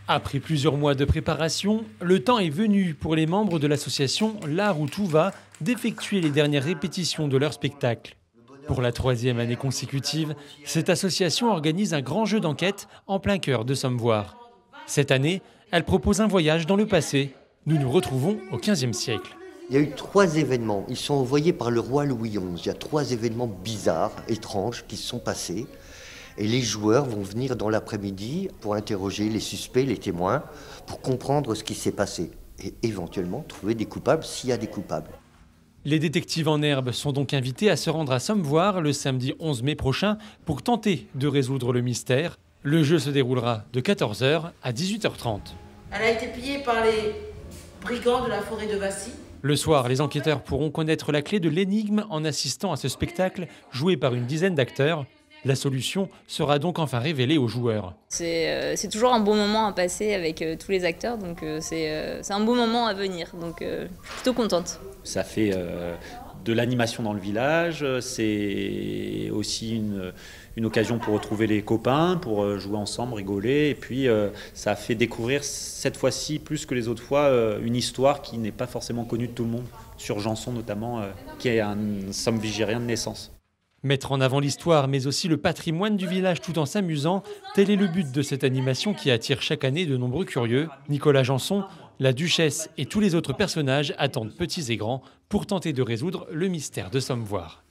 Après plusieurs mois de préparation, le temps est venu pour les membres de l'association L'Art où tout va d'effectuer les dernières répétitions de leur spectacle. Pour la troisième année consécutive, cette association organise un grand jeu d'enquête en plein cœur de Sommevoire. Cette année, elle propose un voyage dans le passé. Nous nous retrouvons au XVe siècle. Il y a eu 3 événements. Ils sont envoyés par le roi Louis XI. Il y a 3 événements bizarres, étranges, qui se sont passés. Et les joueurs vont venir dans l'après-midi pour interroger les suspects, les témoins, pour comprendre ce qui s'est passé. Et éventuellement trouver des coupables s'il y a des coupables. Les détectives en herbe sont donc invités à se rendre à Sommevoire le samedi 11 mai prochain pour tenter de résoudre le mystère. Le jeu se déroulera de 14 h à 18 h 30. Elle a été pillée par les brigands de la forêt de Vassy. Le soir, les enquêteurs pourront connaître la clé de l'énigme en assistant à ce spectacle joué par une dizaine d'acteurs. La solution sera donc enfin révélée aux joueurs. C'est toujours un bon moment à passer avec tous les acteurs, donc c'est un beau moment à venir, donc je suis plutôt contente. Ça fait de l'animation dans le village, c'est aussi une occasion pour retrouver les copains, pour jouer ensemble, rigoler, et puis ça fait découvrir cette fois-ci, plus que les autres fois, une histoire qui n'est pas forcément connue de tout le monde, sur Janson notamment, qui est un Somme-Vigérien de naissance. Mettre en avant l'histoire, mais aussi le patrimoine du village tout en s'amusant, tel est le but de cette animation qui attire chaque année de nombreux curieux. Nicolas Janson, la duchesse et tous les autres personnages attendent petits et grands pour tenter de résoudre le mystère de Sommevoire.